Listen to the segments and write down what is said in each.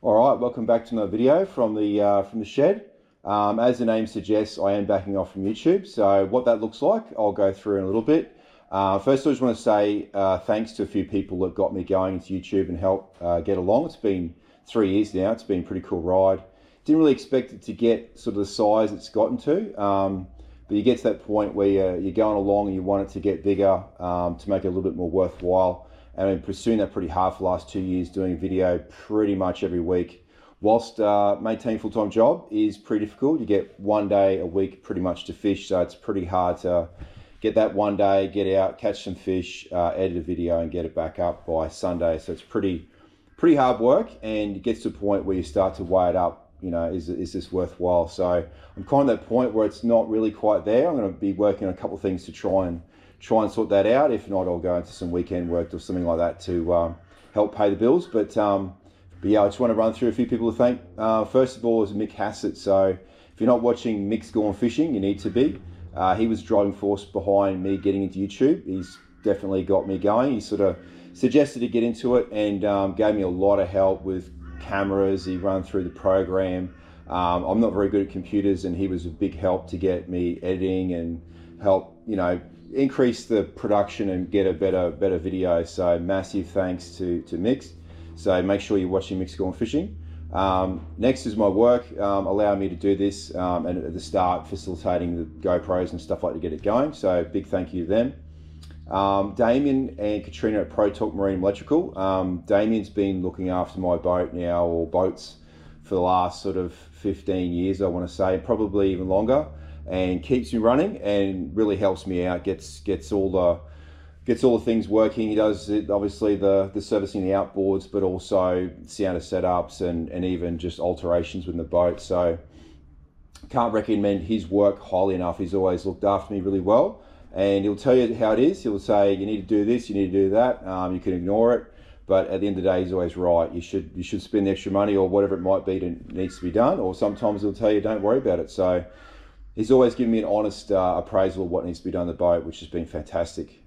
All right, welcome back to another video from the shed. As the name suggests, I am backing off from YouTube. So what that looks like, I'll go through in a little bit. First, I just want to say thanks to a few people that got me going into YouTube and helped get along. It's been 3 years now. It's been a pretty cool ride. Didn't really expect it to get sort of the size it's gotten to, but you get to that point where you're going along and you want it to get bigger to make it a little bit more worthwhile. And I've been pursuing that pretty hard for the last 2 years, doing video pretty much every week. Whilst maintaining a full-time job is pretty difficult. You get 1 day a week pretty much to fish, so it's pretty hard to get that 1 day, get out, catch some fish, edit a video and get it back up by Sunday. So it's pretty hard work, and it gets to a point where you start to weigh it up, you know, is this worthwhile? So I'm kind of at that point where it's not really quite there. I'm going to be working on a couple of things to try and sort that out. If not, I'll go into some weekend work or something like that to help pay the bills. But yeah, I just want to run through a few people to thank. First of all is Mick Hassett. So if you're not watching Mick's Gone Fishing, you need to be. He was the driving force behind me getting into YouTube. He's definitely got me going. He sort of suggested to get into it and gave me a lot of help with cameras. He ran through the program. I'm not very good at computers, and he was a big help to get me editing and help, you know, increase the production and get a better video. So massive thanks to Mix. So make sure you're watching Mix Gone Fishing. Next is my work, allowing me to do this, and at the start facilitating the GoPros and stuff like to get it going. So big thank you to them. Damien and Katrina at Pro Talk Marine Electrical. Damien's been looking after my boat now, or boats, for the last sort of 15 years, I want to say, probably even longer, and keeps me running and really helps me out, gets all the things working. He does it, obviously the servicing the outboards, but also sounder setups and even just alterations with the boat. So can't recommend his work highly enough. He's always looked after me really well, and he'll tell you how it is. He'll say, you need to do this, you need to do that. You can ignore it, but at the end of the day, he's always right. You should spend the extra money or whatever it might be that needs to be done, or sometimes he'll tell you don't worry about it. So he's always given me an honest appraisal of what needs to be done on the boat, which has been fantastic.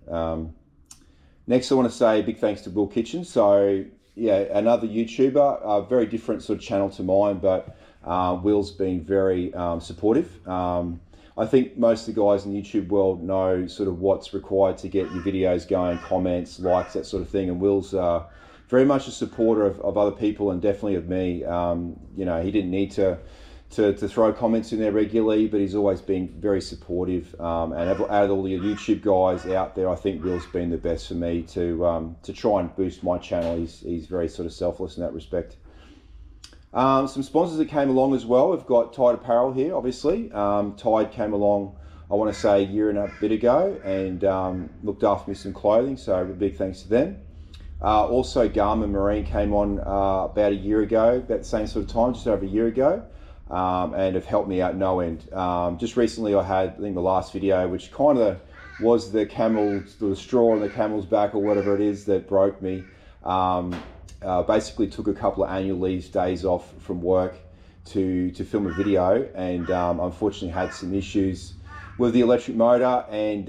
Next, I want to say big thanks to Will Kitchen. So yeah, another YouTuber, a very different sort of channel to mine, but Will's been very supportive. I think most of the guys in the YouTube world know sort of what's required to get your videos going, comments, likes, that sort of thing. And Will's very much a supporter of other people, and definitely of me. You know, he didn't need to throw comments in there regularly, but he's always been very supportive. And out of all the YouTube guys out there, I think Will's been the best for me to try and boost my channel. He's very sort of selfless in that respect. Some sponsors that came along as well. We've got Tide Apparel here, obviously. Tide came along, I want to say, a year and a bit ago, and looked after me some clothing, so a big thanks to them. Also, Garmin Marine came on about a year ago, about the same sort of time, just over a year ago. And have helped me out no end. Just recently I had, I think, the last video, which kind of was the straw on the camel's back, or whatever it is, that broke me. Basically took a couple of annual leave days off from work to film a video, and unfortunately had some issues with the electric motor, and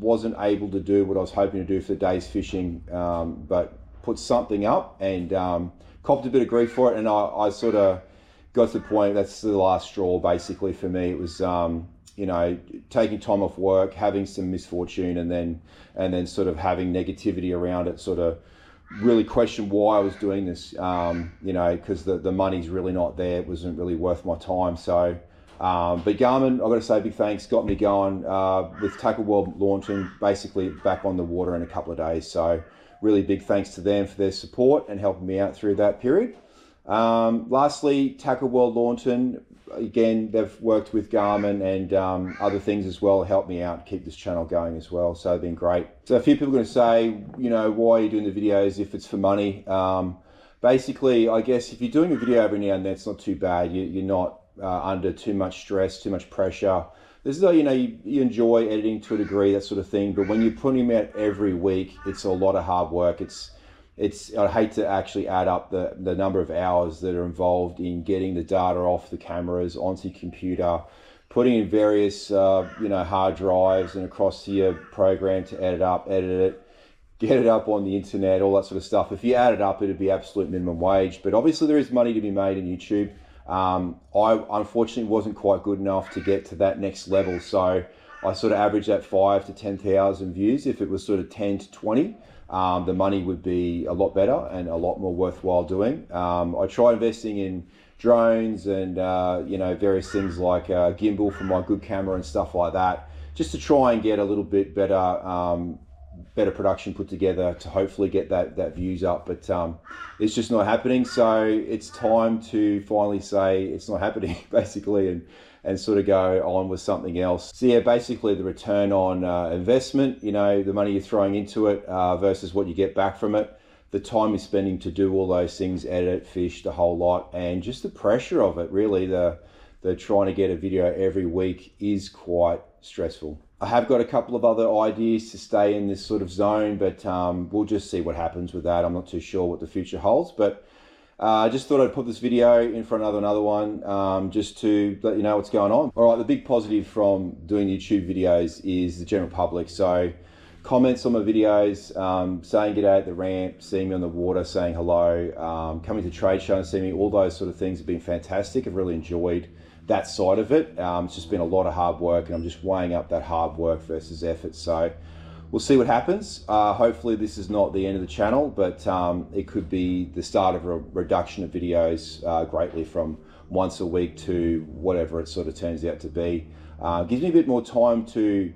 wasn't able to do what I was hoping to do for the day's fishing, but put something up and copped a bit of grief for it. And I sort of got to the point, that's the last straw basically for me. It was, you know, taking time off work, having some misfortune, and then sort of having negativity around it, sort of really question why I was doing this, you know, because the money's really not there. It wasn't really worth my time. So, but Garmin, I've got to say big thanks, got me going with Tackle World launching, basically back on the water in a couple of days. So really big thanks to them for their support and helping me out through that period. Lastly, Tackle World Launton, again, they've worked with Garmin and other things as well, helped me out, keep this channel going as well, so they've been great. So a few people are going to say, you know, why are you doing the videos if it's for money? Basically, I guess if you're doing a video every now and then, it's not too bad. You're not under too much stress, too much pressure. This is, you know, you enjoy editing to a degree, that sort of thing, but when you're putting them out every week, it's a lot of hard work. I hate to actually add up the number of hours that are involved in getting the data off the cameras onto your computer, putting in various you know, hard drives and across to your program to edit it, get it up on the internet, all that sort of stuff. If you add it up, it'd be absolute minimum wage. But obviously there is money to be made in YouTube. I unfortunately wasn't quite good enough to get to that next level. So I sort of averaged at 5 to 10,000 views. If it was sort of 10 to 20, the money would be a lot better and a lot more worthwhile doing. I tried investing in drones and various things like gimbal for my good camera and stuff like that, just to try and get a little bit better production put together to hopefully get that views up. But it's just not happening. So it's time to finally say it's not happening, basically, and sort of go on with something else. So yeah, basically the return on investment, the money you're throwing into it versus what you get back from it, the time you're spending to do all those things, edit, fish, the whole lot, and just the pressure of it, really, the trying to get a video every week is quite stressful. I have got a couple of other ideas to stay in this sort of zone, but we'll just see what happens with that. I'm not too sure what the future holds, but I just thought I'd put this video in front of another one just to let you know what's going on. All right, the big positive from doing YouTube videos is the general public. So comments on my videos, saying g'day at the ramp, seeing me on the water, saying hello, coming to trade show and seeing me, all those sort of things have been fantastic. I've really enjoyed that side of it. It's just been a lot of hard work, and I'm just weighing up that hard work versus effort. So we'll see what happens. Hopefully this is not the end of the channel, but it could be the start of a reduction of videos greatly from once a week to whatever it sort of turns out to be. Gives me a bit more time to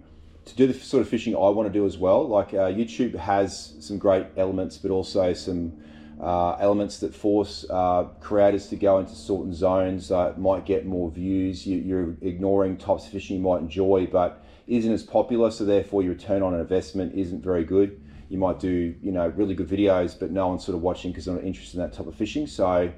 do the sort of fishing I want to do as well. Like YouTube has some great elements, but also some elements that force creators to go into certain zones that might get more views. You're ignoring types of fishing you might enjoy, but isn't as popular, so therefore your return on investment isn't very good. You might do really good videos, but no one's sort of watching because they're not interested in that type of fishing. So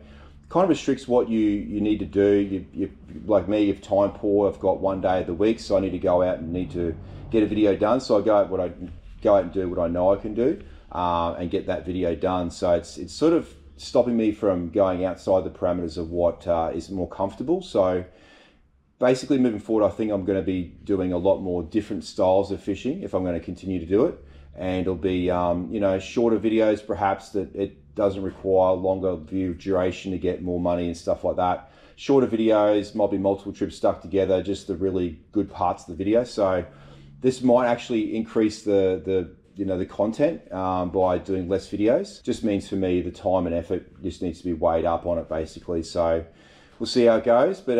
kind of restricts what you need to do. You like me, if time poor, I've got one day of the week, so I need to go out and need to get a video done. So I go out and do what I know I can do and get that video done. So it's sort of stopping me from going outside the parameters of what is more comfortable. So basically moving forward, I think I'm going to be doing a lot more different styles of fishing if I'm going to continue to do it. And it'll be, shorter videos, perhaps, that it doesn't require longer view duration to get more money and stuff like that. Shorter videos, might be multiple trips stuck together, just the really good parts of the video. So this might actually increase the content by doing less videos. Just means for me, the time and effort just needs to be weighed up on it, basically. So we'll see how it goes. But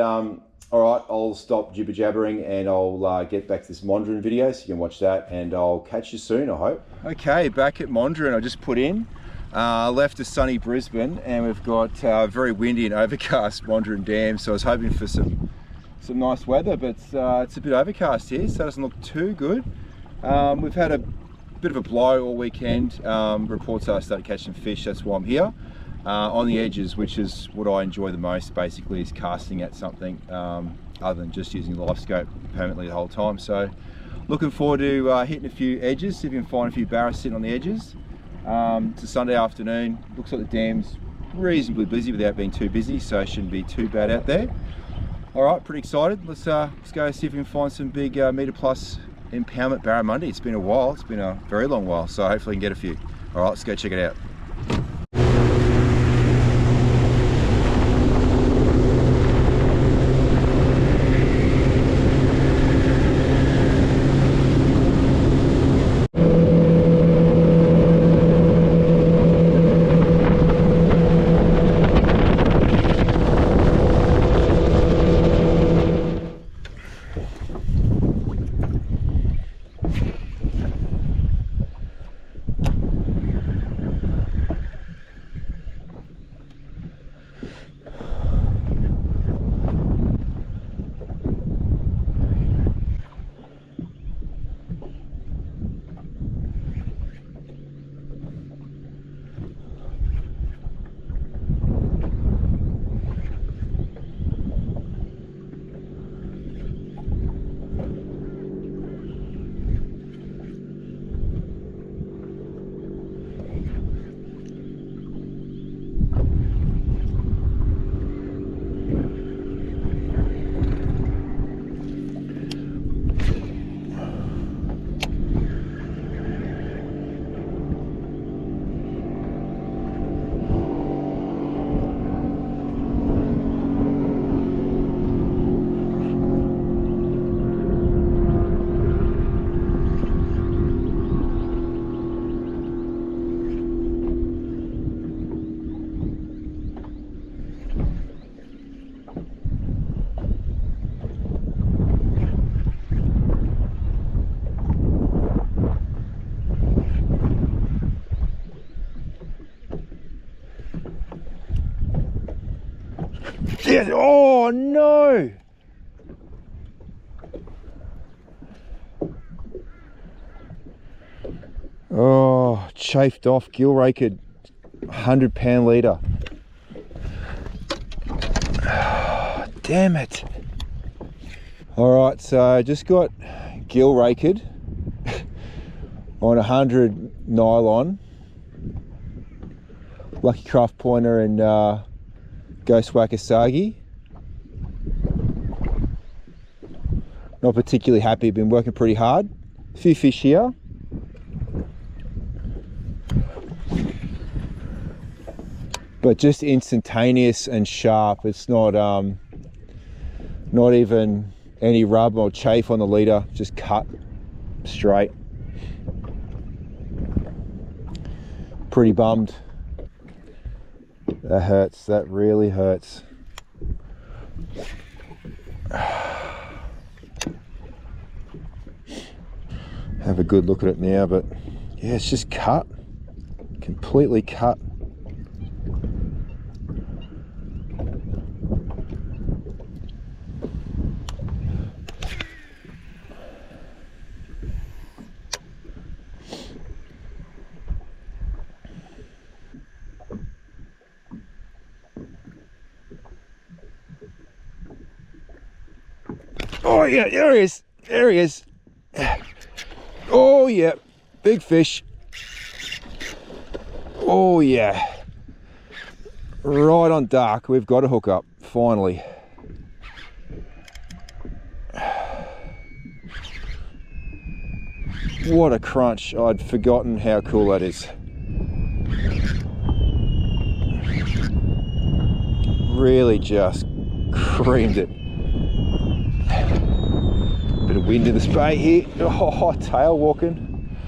all right, I'll stop jibber jabbering and I'll get back to this Monduran video so you can watch that, and I'll catch you soon, I hope. Okay, back at Monduran, I just put in, left a sunny Brisbane, and we've got very windy and overcast Monduran Dam, so I was hoping for some nice weather, but it's a bit overcast here, so it doesn't look too good. We've had a bit of a blow all weekend. Reports are starting to catch some fish, that's why I'm here. On the edges, which is what I enjoy the most, basically, is casting at something other than just using the live scope permanently the whole time. So looking forward to hitting a few edges, see if we can find a few barras sitting on the edges. It's a Sunday afternoon, looks like the dam's reasonably busy without being too busy, so it shouldn't be too bad out there. All right, pretty excited. Let's go see if we can find some big metre plus impoundment barramundi. It's been a while, it's been a very long while, so hopefully we can get a few. All right, let's go check it out. Yes. Oh no! Oh, chafed off, gill raked, 100-pound leader. Oh, damn it. Alright, so just got gill raked on 100 nylon. Lucky Craft Pointer and Ghost Wakasagi. Not particularly happy, been working pretty hard. A few fish here. But just instantaneous and sharp. It's not even any rub or chafe on the leader, just cut straight. Pretty bummed. That hurts, that really hurts. Have a good look at it now, but yeah, it's just cut, completely cut. Oh yeah, there he is, there he is. Oh yeah, big fish. Oh yeah, right on dark. We've got a hook up, finally. What a crunch. I'd forgotten how cool that is. Really just creamed it. Bit of wind in the spray here. Oh, tail walking.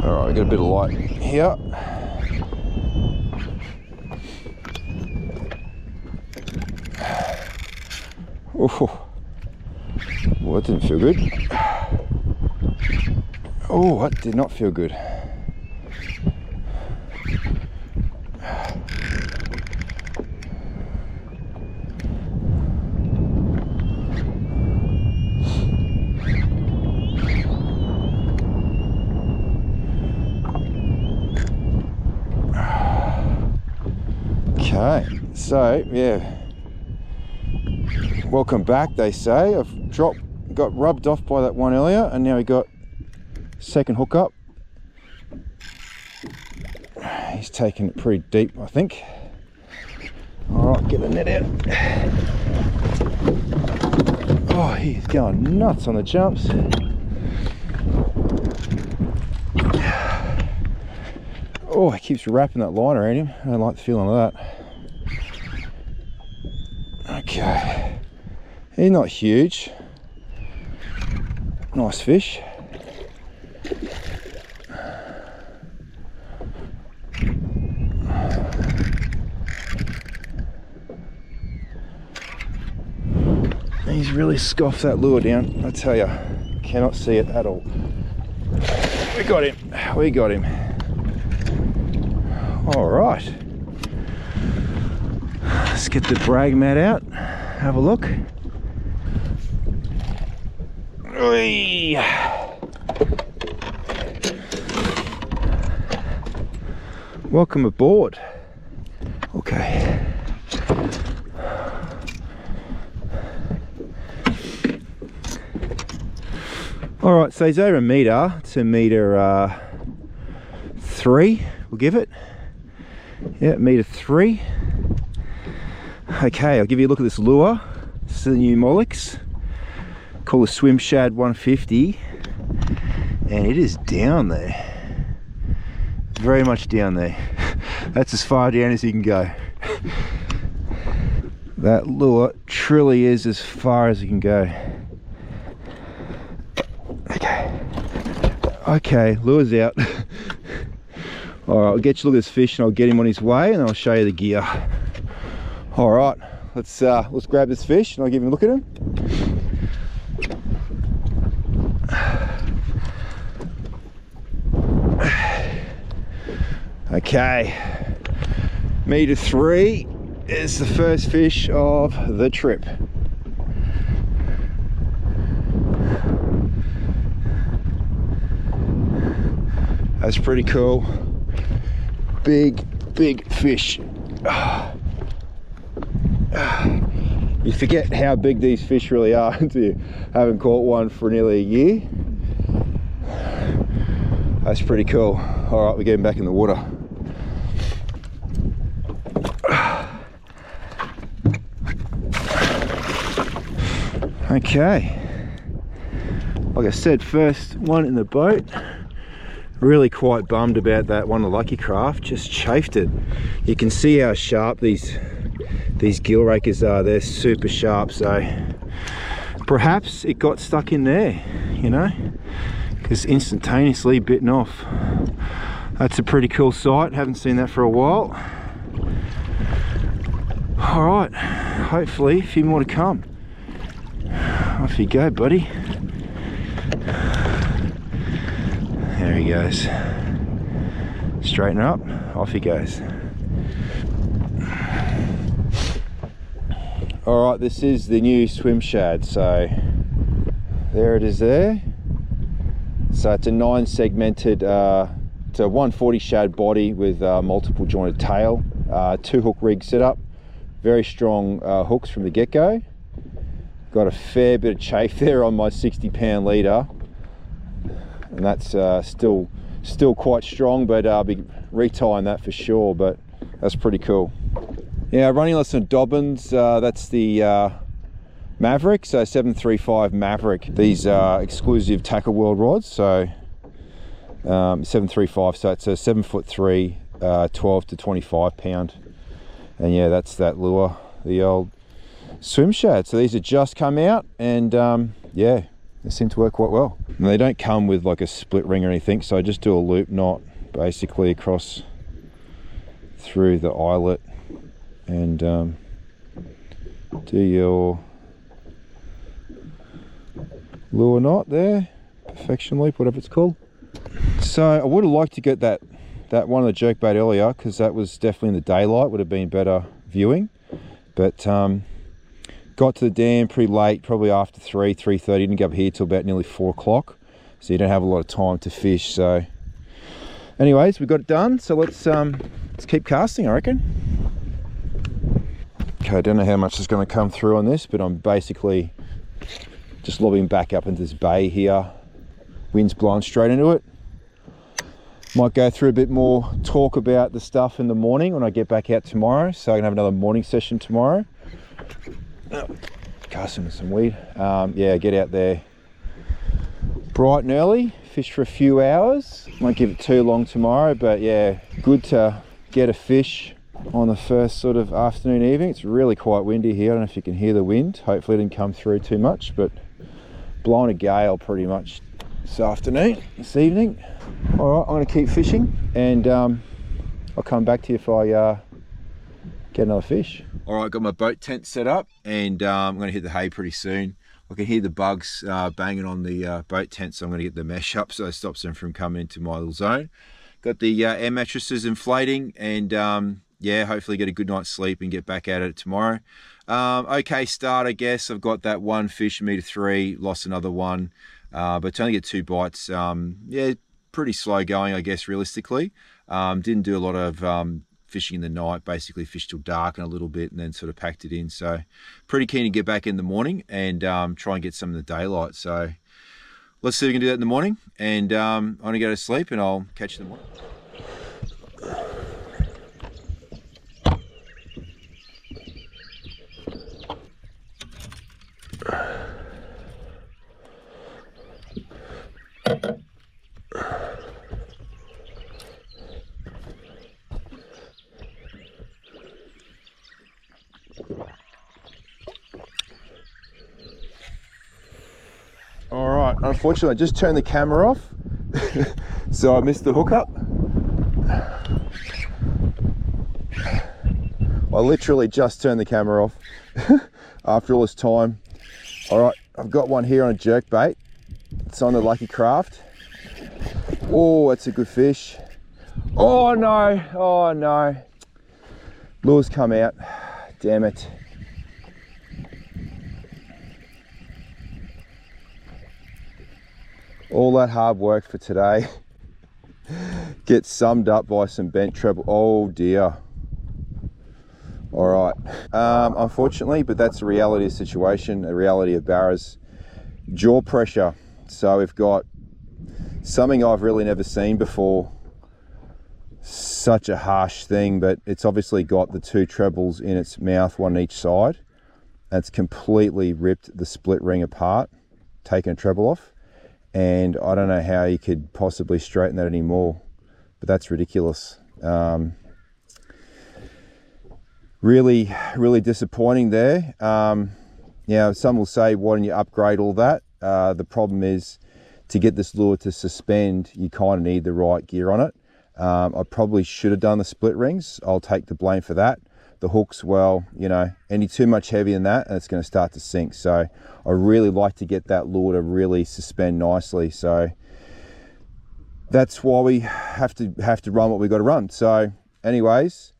All right, we got a bit of light here. Oh, well, that didn't feel good. Oh, that did not feel good. Okay, so yeah, welcome back, they say. I've got rubbed off by that one earlier, and now we got second hook up. He's taking it pretty deep, I think. All right, get the net out. Oh, he's going nuts on the jumps. Oh, he keeps wrapping that line around him. I don't like the feeling of that. Okay, he's not huge. Nice fish. He's really scoffed that lure down, I tell you. Cannot see it at all. We got him, we got him. All right. Let's get the brag mat out, have a look. Oy. Welcome aboard. Okay. All right, so he's over a metre to metre 3, we'll give it. Yeah, metre 3. Okay, I'll give you a look at this lure. This is the new Molex, called the Swim Shad 150, and it is down there. Very much down there. That's as far down as you can go. That lure truly is as far as you can go. Okay, lure's out. All right, I'll get you a look at this fish and I'll get him on his way, and then I'll show you the gear. All right, let's grab this fish and I'll give him a look at him. Okay, Meter 3 is the first fish of the trip. That's pretty cool. Big fish. You forget how big these fish really are until you haven't caught one for nearly a year. That's pretty cool. All right, we're getting back in the water. Okay, like I said, first one in the boat. Really quite bummed about that one, the Lucky Craft, just chafed it. You can see how sharp these gill rakers are. They're super sharp, so perhaps it got stuck in there, you know, because instantaneously bitten off. That's a pretty cool sight, haven't seen that for a while. All right, hopefully a few more to come. Off you go, buddy. There he goes. Straighten her up, off he goes. All right, this is the new swim shad. So there it is there. So it's a 9-segmented, it's a 140 shad body with multiple jointed tail, 2-hook rig setup, very strong hooks from the get-go. Got a fair bit of chafe there on my 60-pound leader, and that's still quite strong, but I'll be retying that for sure. But that's pretty cool. Yeah, running lesson Dobbins, that's the Maverick, so 735 Maverick. These are exclusive Tackle World rods, so 735, so it's a 7'3", 12 to 25 pound. And yeah, that's that lure, the old swim shad. So these have just come out, and yeah, they seem to work quite well. And they don't come with like a split ring or anything, so I just do a loop knot basically across through the eyelet, and do your lure knot there, perfection loop, whatever it's called. So I would have liked to get that one of the jerkbait earlier, because that was definitely in the daylight, would have been better viewing. But got to the dam pretty late, probably after 3:30. Didn't get up here till about nearly 4 o'clock, so you don't have a lot of time to fish. So anyways, we got it done, so let's keep casting, I reckon. Okay, I don't know how much is going to come through on this, but I'm basically just lobbing back up into this bay here. Wind's blowing straight into it. Might go through a bit more talk about the stuff in the morning when I get back out tomorrow, so I can have another morning session tomorrow. Casting with some weed. Yeah, get out there bright and early, fish for a few hours. Won't give it too long tomorrow, but yeah, good to get a fish on the first sort of afternoon, evening. It's really quite windy here. I don't know if you can hear the wind. Hopefully it didn't come through too much, but blowing a gale pretty much this evening. All right, I'm going to keep fishing, and I'll come back to you if I get another fish. All right, got my boat tent set up, and I'm going to hit the hay pretty soon. I can hear the bugs banging on the boat tent, so I'm going to get the mesh up so it stops them from coming into my little zone. Got the air mattresses inflating, and yeah, hopefully get a good night's sleep and get back at it tomorrow. Okay start, I guess. I've got that one fish, meter 3, lost another one, but to only get 2 bites. Yeah, pretty slow going, I guess, realistically. Didn't do a lot of fishing in the night, basically fished till dark and a little bit, and then sort of packed it in. So pretty keen to get back in the morning and try and get some in the daylight. So let's see if we can do that in the morning, and I'm gonna go to sleep, and I'll catch you in the morning. All right, unfortunately I just turned the camera off, so I missed the hookup. I literally just turned the camera off after all this time. All right, I've got one here on a jerkbait. It's on the Lucky Craft. Oh, that's a good fish. Oh no, oh no. Lures come out. Damn it. All that hard work for today gets summed up by some bent treble. Oh dear. All right. Unfortunately, but that's the reality of the situation, the reality of Barra's jaw pressure. So we've got something I've really never seen before. Such a harsh thing, but it's obviously got the two trebles in its mouth, one on each side. That's completely ripped the split ring apart, taken a treble off. And I don't know how you could possibly straighten that anymore, but that's ridiculous. Really, really disappointing there. Some will say, why don't you upgrade all that? The problem is, to get this lure to suspend, you kind of need the right gear on it. I probably should have done the split rings. I'll take the blame for that. The hooks, well, any too much heavier than that and it's going to start to sink. So I really like to get that lure to really suspend nicely. So that's why we have to run what we got to run. So anyways,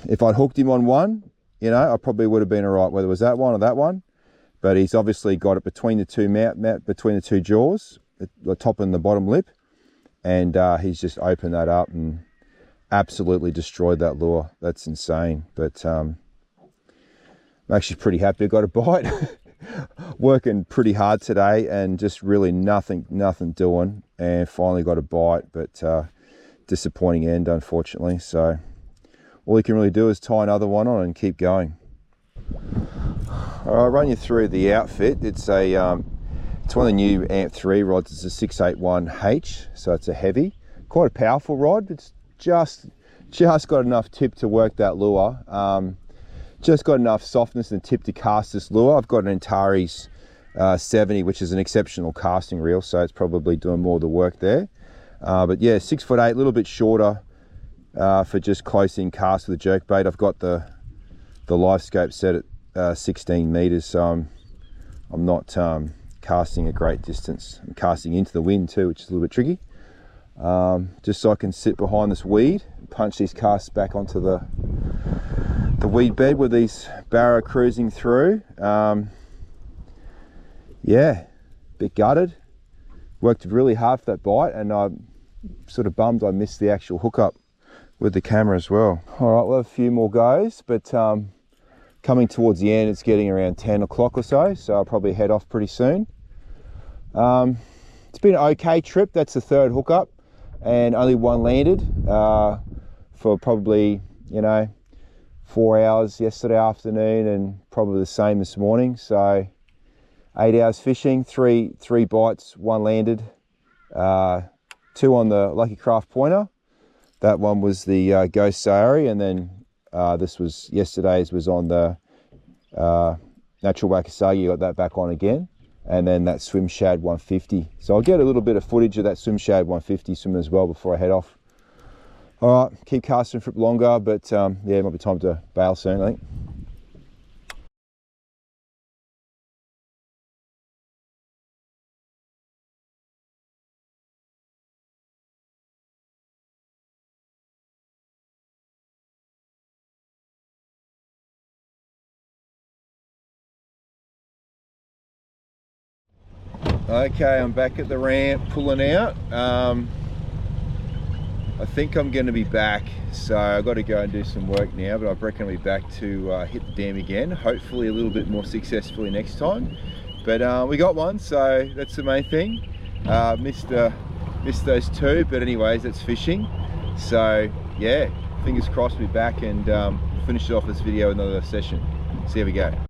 if I'd hooked him on one, I probably would have been all right, whether it was that one or that one. But he's obviously got it between the two between the two jaws, the top and the bottom lip, and he's just opened that up and absolutely destroyed that lure. That's insane. But I'm actually pretty happy I got a bite. Working pretty hard today and just really nothing doing, and finally got a bite, but disappointing end, unfortunately. So all you can really do is tie another one on and keep going. I'll run you through the outfit. It's one of the new Amp 3 rods. It's a 681H, so it's a heavy, quite a powerful rod. It's just got enough tip to work that lure. Just got enough softness and tip to cast this lure. I've got an Antares 70, which is an exceptional casting reel, so it's probably doing more of the work there. But yeah, 6'8", a little bit shorter for just close in cast with a jerkbait. I've got the live scope set at 16 meters, so I'm not casting a great distance. I'm casting into the wind too, which is a little bit tricky. Just so I can sit behind this weed and punch these casts back onto the weed bed with these barra cruising through. Yeah, bit gutted. Worked really hard for that bite, and I'm sort of bummed I missed the actual hookup with the camera as well. All right, we'll have a few more goes, but coming towards the end, it's getting around 10 o'clock or so, so I'll probably head off pretty soon. It's been an okay trip. That's the third hookup, and only one landed for probably 4 hours yesterday afternoon, and probably the same this morning. So 8 hours fishing, three bites, one landed, two on the Lucky Craft pointer. That one was the Ghost Sayari, and then yesterday's was on the Natural Wakasagi. Got that back on again, and then that Swim Shad 150. So I'll get a little bit of footage of that Swim Shad 150 swim as well before I head off. All right, keep casting for longer, but yeah, it might be time to bail soon, I think. Okay, I'm back at the ramp, pulling out. I think I'm going to be back, so I've got to go and do some work now, but I reckon I'll be back to hit the dam again, hopefully a little bit more successfully next time. But we got one, so that's the main thing. Missed those two, but anyways, that's fishing. So yeah, fingers crossed we'll be back and finish off this video with another session. See how we go.